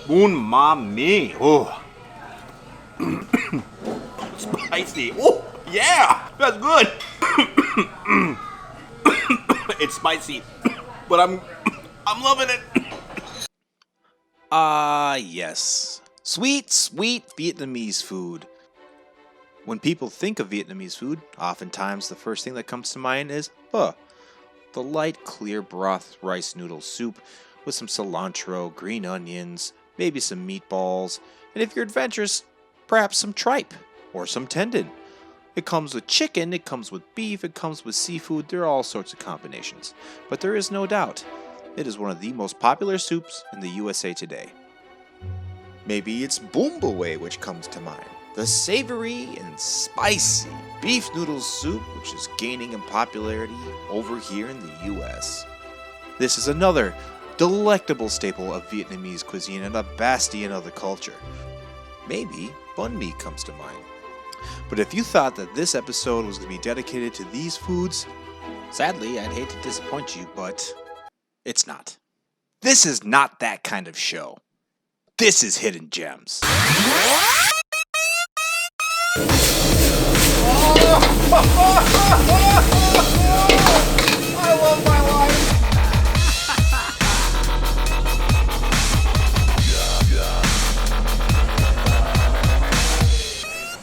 Umami. Oh. Spicy. Oh, yeah. That's good. It's spicy, but I'm loving it. Yes. Sweet, sweet Vietnamese food. When people think of Vietnamese food, oftentimes the first thing that comes to mind is pho. The light, clear broth rice noodle soup with some cilantro, green onions, maybe some meatballs, and if you're adventurous, perhaps some tripe or some tendon. It comes with chicken, it comes with beef, it comes with seafood, there are all sorts of combinations. But there is no doubt, it is one of the most popular soups in the USA today. Maybe it's bún bò which comes to mind. The savory and spicy beef noodle soup which is gaining in popularity over here in the US. This is another delectable staple of Vietnamese cuisine and a bastion of the culture. Maybe banh mi comes to mind. But if you thought that this episode was going to be dedicated to these foods, sadly, I'd hate to disappoint you, but it's not. This is not that kind of show. This is Hidden Gems. I love my life.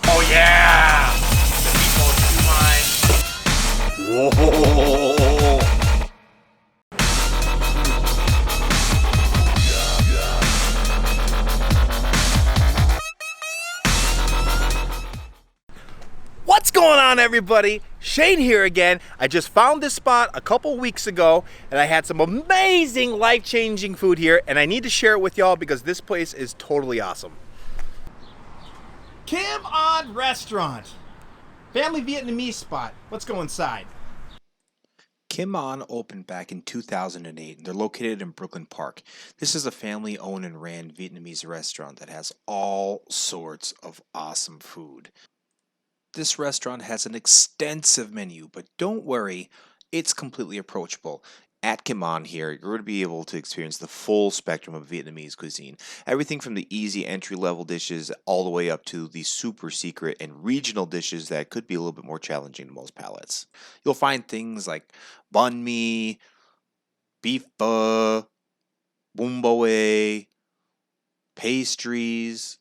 Oh yeah! The meatballs do mine. Whoa! What's going on, everybody? Shane here again. I just found this spot a couple weeks ago and I had some amazing life-changing food here and I need to share it with y'all because this place is totally awesome. GeMN Restaurant. Family Vietnamese spot. Let's go inside. GeMN opened back in 2008 and they're located in Brooklyn Park. This is a family-owned and ran Vietnamese restaurant that has all sorts of awesome food. This restaurant has an extensive menu, but don't worry, it's completely approachable. At GeMN here, you're going to be able to experience the full spectrum of Vietnamese cuisine. Everything from the easy entry-level dishes all the way up to the super secret and regional dishes that could be a little bit more challenging to most palates. You'll find things like banh mi, beef pho, bún bò, pastries.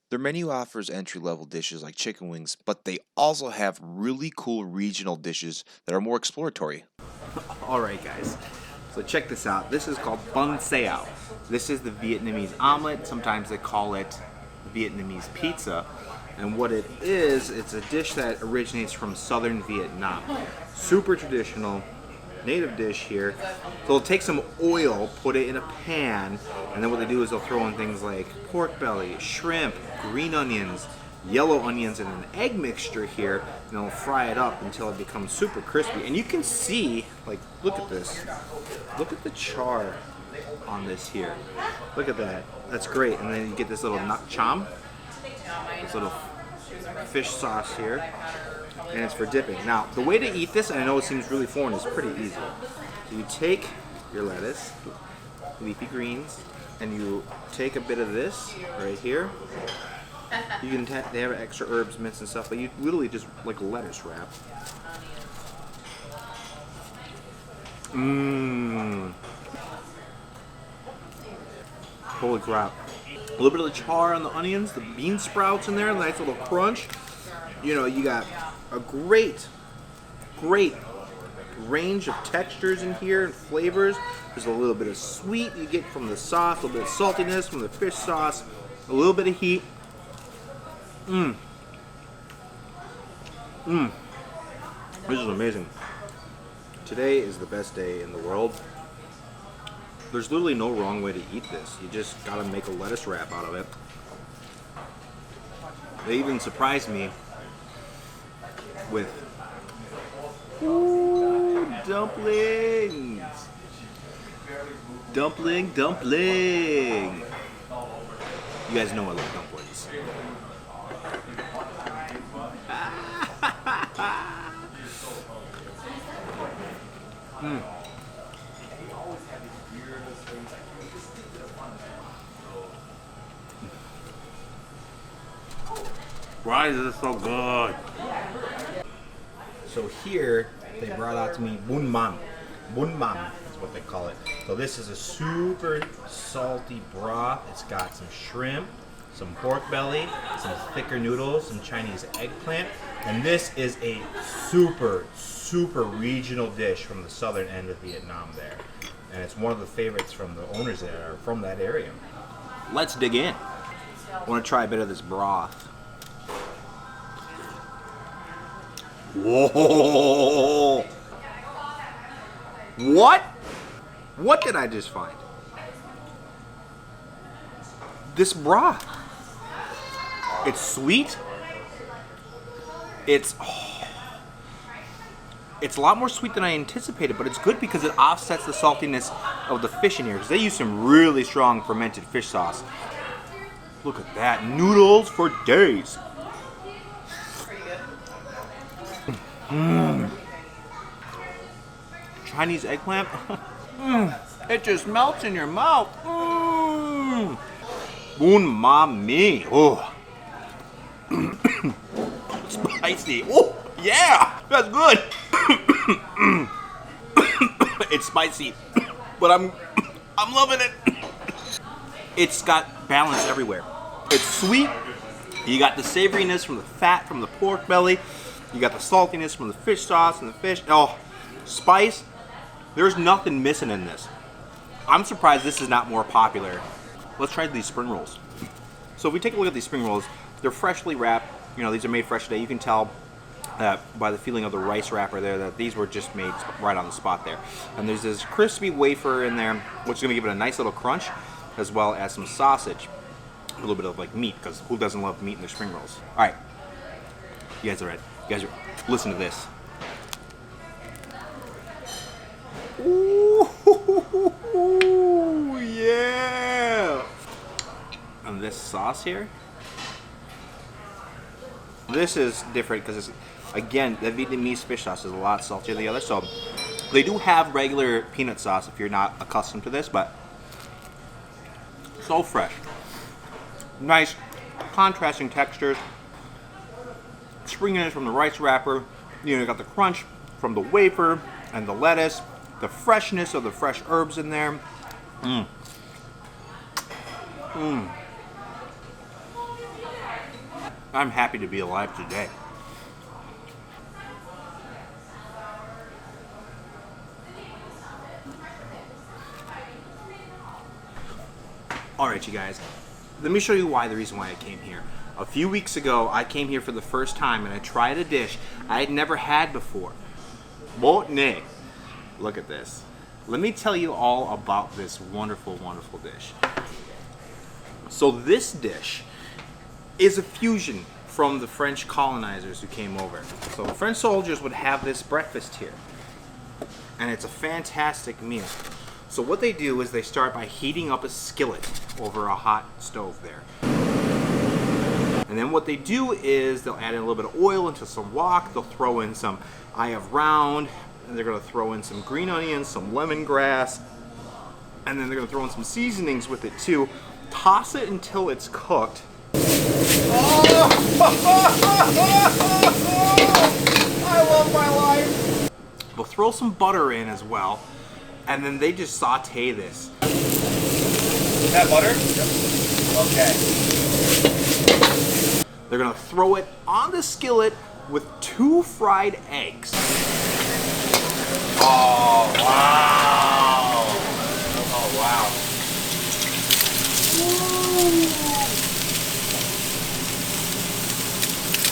Their menu offers entry-level dishes like chicken wings, but they also have really cool regional dishes that are more exploratory. Alright guys, so check this out. This is called bun sao. This is the Vietnamese omelet. Sometimes they call it Vietnamese pizza. And what it is, it's a dish that originates from southern Vietnam. Super traditional, native dish here. So they'll take some oil, put it in a pan, and then what they do is they'll throw in things like pork belly, shrimp, green onions, yellow onions, and an egg mixture here, and they'll fry it up until it becomes super crispy. And you can see, like, look at this. Look at the char on this here. Look at that. That's great. And then you get this little nak cham, this little fish sauce here. And it's for dipping. Now, the way to eat this, and I know it seems really foreign, is pretty easy. So you take your lettuce, leafy greens, and you take a bit of this right here. You can they have extra herbs, mints, and stuff, but you literally just like lettuce wrap. Mmm. Holy crap! A little bit of the char on the onions, the bean sprouts in there, nice little crunch. You know, you got a great range of textures in here and flavors. There's a little bit of sweet you get from the sauce, a little bit of saltiness from the fish sauce, a little bit of heat. Mmm. Mmm. This is amazing. Today is the best day in the world. There's literally no wrong way to eat this. You just gotta make a lettuce wrap out of it. They even surprised me with dumplings. Dumpling. You guys know I love dumplings. Why is this so good? So here, they brought out to me bun mam. Bun mam is what they call it. So this is a super salty broth. It's got some shrimp, some pork belly, some thicker noodles, some Chinese eggplant. And this is a super regional dish from the southern end of Vietnam there. And it's one of the favorites from the owners that are from that area. Let's dig in. I want to try a bit of this broth. Whoa! What? What did I just find? This broth. It's sweet. It's a lot more sweet than I anticipated, but it's good because it offsets the saltiness of the fish in here. Because they use some really strong fermented fish sauce. Look at that. Noodles for days. Chinese eggplant. It just melts in your mouth. Umami. Oh. Spicy. Oh, yeah. That's good. It's spicy, but I'm loving it. It's got balance everywhere. It's sweet. You got the savoriness from the fat from the pork belly. You got the saltiness from the fish sauce and the fish. Oh, spice. There's nothing missing in this. I'm surprised this is not more popular. Let's try these spring rolls. So if we take a look at these spring rolls, they're freshly wrapped. You know, these are made fresh today. You can tell by the feeling of the rice wrapper there that these were just made right on the spot there. And there's this crispy wafer in there, which is going to give it a nice little crunch, as well as some sausage. A little bit of like meat, because who doesn't love meat in their spring rolls? All right, you guys are ready. You guys are, listen to this. Ooh, yeah! And this sauce here, this is different because it's, again, the Vietnamese fish sauce is a lot saltier than the other. So they do have regular peanut sauce if you're not accustomed to this, but so fresh. Nice contrasting textures. Springiness from the rice wrapper. You know, you got the crunch from the wafer and the lettuce. The freshness of the fresh herbs in there. I'm happy to be alive today. All right, you guys. Let me show you the reason why I came here. A few weeks ago, I came here for the first time and I tried a dish I had never had before. Botne. Look at this. Let me tell you all about this wonderful, wonderful dish. So this dish is a fusion from the French colonizers who came over. So the French soldiers would have this breakfast here. And it's a fantastic meal. So what they do is they start by heating up a skillet over a hot stove there. And then what they do is they'll add in a little bit of oil into some wok. They'll throw in some eye of round. And they're going to throw in some green onions, some lemongrass. And then they're going to throw in some seasonings with it too. Toss it until it's cooked. Oh! I love my life! They'll throw some butter in as well. And then they just saute this. Is that butter? Yep. Okay. They're gonna throw it on the skillet with 2 fried eggs. Oh, wow. Oh, wow.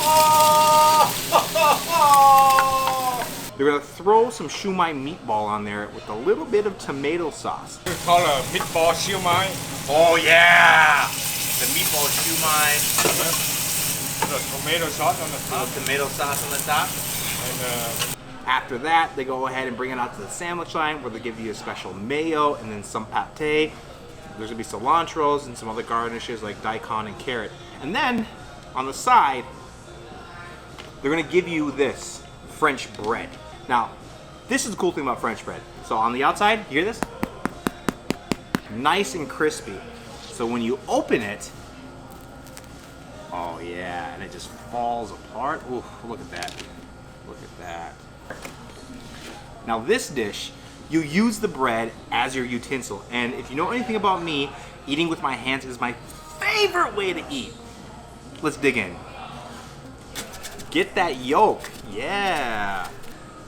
Oh! They're gonna throw some shumai meatball on there with a little bit of tomato sauce. We call it meatball shumai. Oh yeah! The meatball shumai. The tomato sauce on the top. Tomato sauce on the top. And after that, they go ahead and bring it out to the sandwich line where they give you a special mayo and then some pate. There's gonna be cilantros and some other garnishes like daikon and carrot. And then on the side, they're gonna give you this French bread. Now, this is the cool thing about French bread. So on the outside, you hear this? Nice and crispy. So when you open it, Oh yeah, and it just falls apart. Ooh, look at that. Look at that. Now this dish, you use the bread as your utensil. And if you know anything about me, eating with my hands is my favorite way to eat. Let's dig in. Get that yolk. Yeah.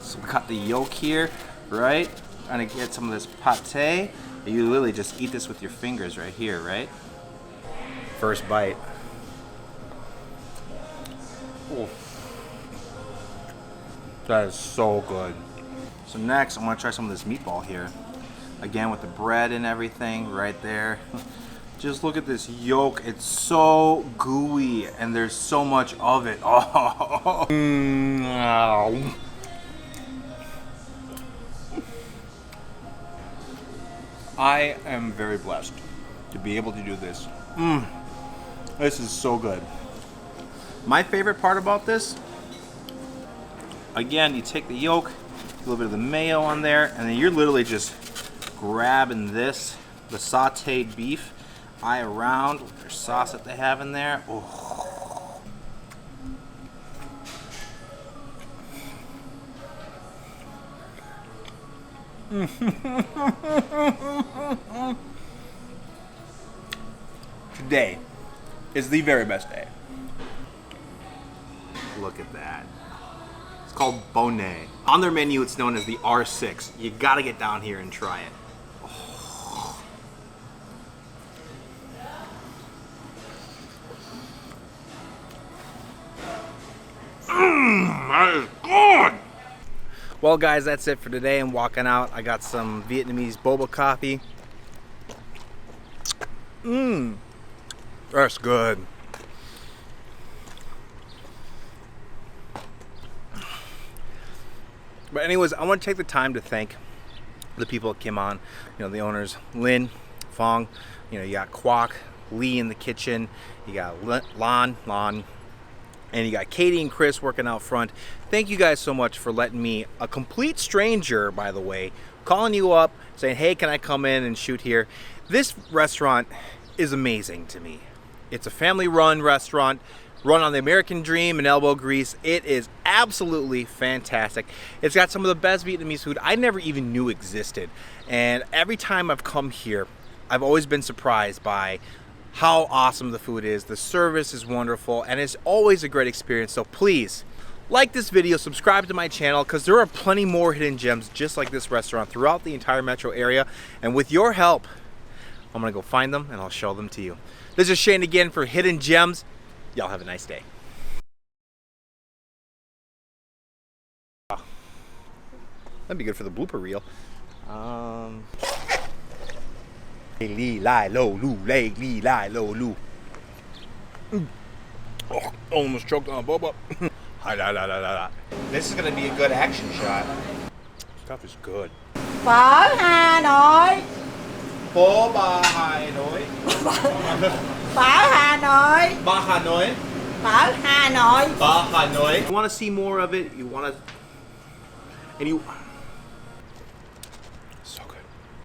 So we got the yolk here, right? Trying to get some of this pate. You literally just eat this with your fingers right here, right? First bite. Ooh. That is so good. So next, I'm gonna try some of this meatball here. Again, with the bread and everything right there. Just look at this yolk. It's so gooey, and there's so much of it. Oh. I am very blessed to be able to do this. This is so good. My favorite part about this, again, you take the yolk, a little bit of the mayo on there, and then you're literally just grabbing this, the sauteed beef, eye around with their sauce that they have in there. Oh. Today is the very best day. Look at that. It's called bonnet. On their menu, it's known as the R6. You gotta get down here and try it. Oh. That is good! Well, guys, that's it for today. I'm walking out. I got some Vietnamese boba coffee. That's good. But anyways, I want to take the time to thank the people that came on. You know, the owners, Lynn, Fong. You know, you got Kwok, Lee in the kitchen. You got Lon, and you got Katie and Chris working out front. Thank you guys so much for letting me, a complete stranger, by the way, calling you up, saying, hey, can I come in and shoot here? This restaurant is amazing to me. It's a family-run restaurant, run on the American dream and elbow grease. It is absolutely fantastic. It's got some of the best Vietnamese food I never even knew existed. And every time I've come here, I've always been surprised by how awesome the food is. The service is wonderful, and it's always a great experience. So please, like this video, subscribe to my channel, because there are plenty more hidden gems just like this restaurant throughout the entire metro area. And with your help, I'm gonna go find them and I'll show them to you. This is Shane again for Hidden Gems. Y'all have a nice day. That'd be good for the blooper reel. Li lai lo lu, li lai lo lu. Oh, almost choked on a boba. This is gonna be a good action shot. Stuff is good. Phở Hà Nội. Phở Hà Nội. Phở Hà Nội. Phở Hà Nội. Phở Hà Nội. Phở Hà Nội. You want to see more of it? You want to, and you.